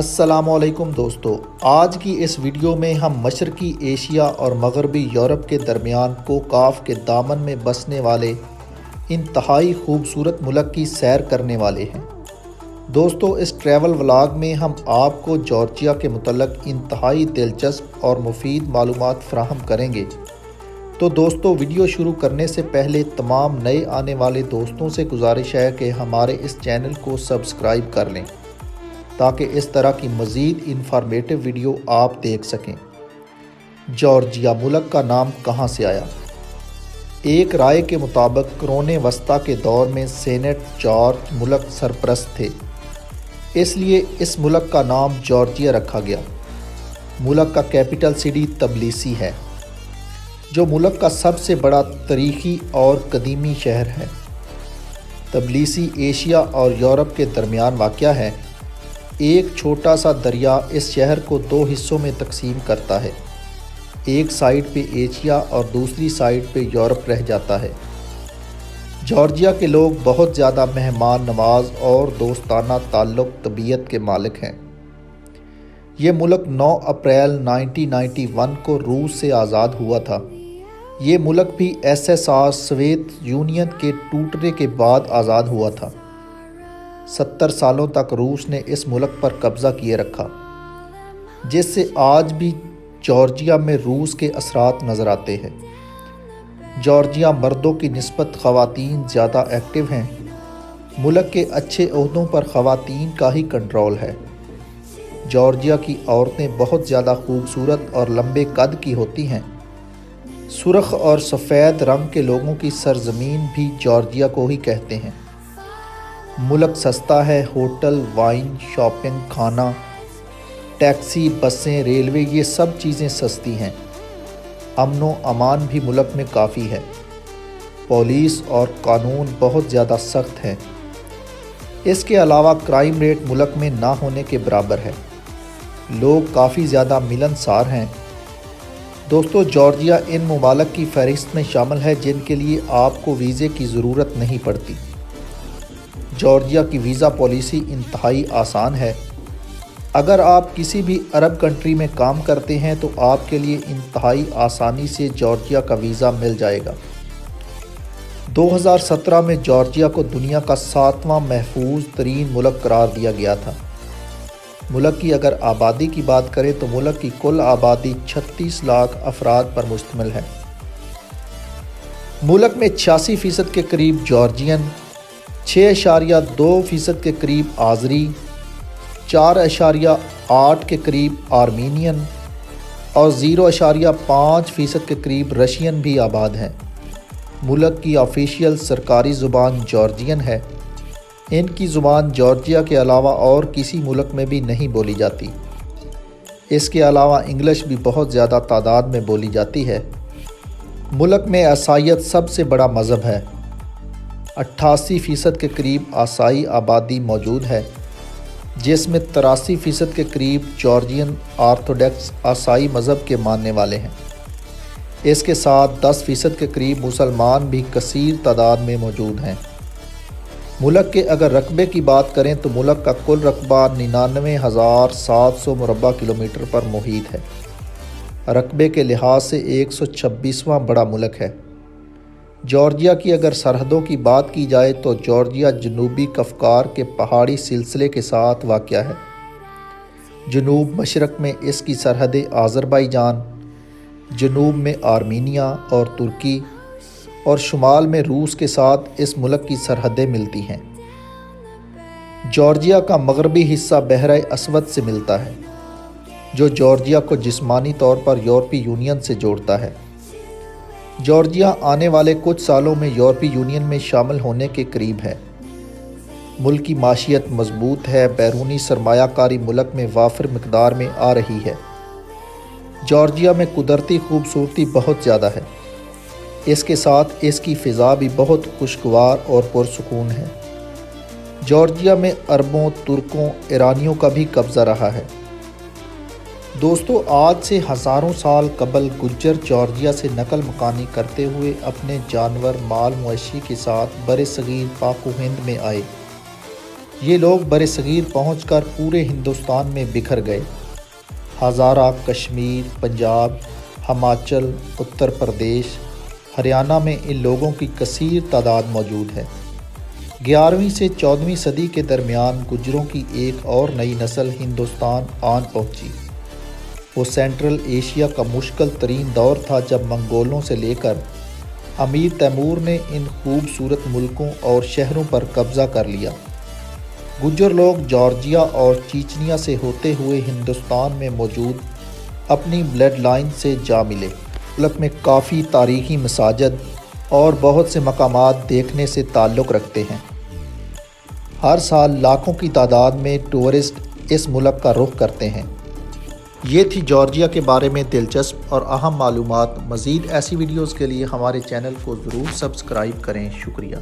السلام علیکم دوستو، آج کی اس ویڈیو میں ہم مشرقی ایشیا اور مغربی یورپ کے درمیان کوکاف کے دامن میں بسنے والے انتہائی خوبصورت ملک کی سیر کرنے والے ہیں۔ دوستو، اس ٹریول ولاگ میں ہم آپ کو جارجیا کے متعلق انتہائی دلچسپ اور مفید معلومات فراہم کریں گے۔ تو دوستو، ویڈیو شروع کرنے سے پہلے تمام نئے آنے والے دوستوں سے گزارش ہے کہ ہمارے اس چینل کو سبسکرائب کر لیں تاکہ اس طرح کی مزید انفارمیٹو ویڈیو آپ دیکھ سکیں۔ جارجیا ملک کا نام کہاں سے آیا؟ ایک رائے کے مطابق قرون وسطیٰ کے دور میں سینٹ جارج ملک سرپرست تھے، اس لیے اس ملک کا نام جارجیا رکھا گیا۔ ملک کا کیپٹل سٹی تبلیسی ہے، جو ملک کا سب سے بڑا تاریخی اور قدیمی شہر ہے۔ تبلیسی ایشیا اور یورپ کے درمیان واقع ہے۔ ایک چھوٹا سا دریا اس شہر کو دو حصوں میں تقسیم کرتا ہے، ایک سائیڈ پہ ایشیا اور دوسری سائیڈ پہ یورپ رہ جاتا ہے۔ جارجیا کے لوگ بہت زیادہ مہمان نواز اور دوستانہ تعلق طبیعت کے مالک ہیں۔ یہ ملک 9 اپریل 1991 کو روس سے آزاد ہوا تھا۔ یہ ملک بھی SSR سوویت یونین کے ٹوٹنے کے بعد آزاد ہوا تھا۔ 70 سالوں تک روس نے اس ملک پر قبضہ کیے رکھا، جس سے آج بھی جارجیا میں روس کے اثرات نظر آتے ہیں۔ جارجیا مردوں کی نسبت خواتین زیادہ ایکٹیو ہیں۔ ملک کے اچھے عہدوں پر خواتین کا ہی کنٹرول ہے۔ جارجیا کی عورتیں بہت زیادہ خوبصورت اور لمبے قد کی ہوتی ہیں۔ سرخ اور سفید رنگ کے لوگوں کی سرزمین بھی جارجیا کو ہی کہتے ہیں۔ ملک سستا ہے۔ ہوٹل، وائن، شاپنگ، کھانا، ٹیکسی، بسیں، ریلوے، یہ سب چیزیں سستی ہیں۔ امن و امان بھی ملک میں کافی ہے۔ پولیس اور قانون بہت زیادہ سخت ہے۔ اس کے علاوہ کرائم ریٹ ملک میں نہ ہونے کے برابر ہے۔ لوگ کافی زیادہ ملنسار ہیں۔ دوستو، جارجیا ان ممالک کی فہرست میں شامل ہے جن کے لیے آپ کو ویزے کی ضرورت نہیں پڑتی۔ جارجیا کی ویزا پالیسی انتہائی آسان ہے۔ اگر آپ کسی بھی عرب کنٹری میں کام کرتے ہیں تو آپ کے لیے انتہائی آسانی سے جارجیا کا ویزا مل جائے گا۔ 2017 میں جارجیا کو دنیا کا 7واں محفوظ ترین ملک قرار دیا گیا تھا۔ ملک کی اگر آبادی کی بات کریں تو ملک کی کل آبادی 36 لاکھ افراد پر مشتمل ہے۔ ملک میں 86% کے قریب جارجین، 6.2% کے قریب آذری، 4.8% کے قریب آرمینین اور 0.5% کے قریب رشین بھی آباد ہیں۔ ملک کی آفیشیل سرکاری زبان جارجین ہے۔ ان کی زبان جارجیا کے علاوہ اور کسی ملک میں بھی نہیں بولی جاتی۔ اس کے علاوہ انگلش بھی بہت زیادہ تعداد میں بولی جاتی ہے۔ ملک میں عیسائیت سب سے بڑا مذہب ہے۔ 88% کے قریب عیسائی آبادی موجود ہے، جس میں 83% کے قریب جارجین آرتھوڈکس عیسائی مذہب کے ماننے والے ہیں۔ اس کے ساتھ 10% کے قریب مسلمان بھی کثیر تعداد میں موجود ہیں۔ ملک کے اگر رقبے کی بات کریں تو ملک کا کل رقبہ 99,700 مربع کلومیٹر پر محیط ہے۔ رقبے کے لحاظ سے 126واں بڑا ملک ہے۔ جارجیا کی اگر سرحدوں کی بات کی جائے تو جارجیا جنوبی کفکار کے پہاڑی سلسلے کے ساتھ واقع ہے۔ جنوب مشرق میں اس کی سرحدیں آذربائیجان، جنوب میں آرمینیا اور ترکی، اور شمال میں روس کے ساتھ اس ملک کی سرحدیں ملتی ہیں۔ جارجیا کا مغربی حصہ بحرہ اسود سے ملتا ہے، جو جارجیا کو جسمانی طور پر یورپی یونین سے جوڑتا ہے۔ جارجیا آنے والے کچھ سالوں میں یورپی یونین میں شامل ہونے کے قریب ہے۔ ملک کی معیشت مضبوط ہے۔ بیرونی سرمایہ کاری ملک میں وافر مقدار میں آ رہی ہے۔ جارجیا میں قدرتی خوبصورتی بہت زیادہ ہے۔ اس کے ساتھ اس کی فضا بھی بہت خوشگوار اور پرسکون ہے۔ جارجیا میں عربوں، ترکوں، ایرانیوں کا بھی قبضہ رہا ہے۔ دوستو، آج سے ہزاروں سال قبل گجر جارجیا سے نقل مکانی کرتے ہوئے اپنے جانور، مال مویشی کے ساتھ برصغیر پاک و ہند میں آئے۔ یہ لوگ برصغیر پہنچ کر پورے ہندوستان میں بکھر گئے۔ ہزارہ، کشمیر، پنجاب، ہماچل، اتر پردیش، ہریانہ میں ان لوگوں کی کثیر تعداد موجود ہے۔ 11ویں سے 14ویں صدی کے درمیان گجروں کی ایک اور نئی نسل ہندوستان آن پہنچی۔ وہ سینٹرل ایشیا کا مشکل ترین دور تھا جب منگولوں سے لے کر امیر تیمور نے ان خوبصورت ملکوں اور شہروں پر قبضہ کر لیا۔ گجر لوگ جارجیا اور چیچنیا سے ہوتے ہوئے ہندوستان میں موجود اپنی بلڈ لائن سے جا ملے۔ ملک میں کافی تاریخی مساجد اور بہت سے مقامات دیکھنے سے تعلق رکھتے ہیں۔ ہر سال لاکھوں کی تعداد میں ٹورسٹ اس ملک کا رخ کرتے ہیں۔ یہ تھی جارجیا کے بارے میں دلچسپ اور اہم معلومات۔ مزید ایسی ویڈیوز کے لیے ہمارے چینل کو ضرور سبسکرائب کریں۔ شکریہ۔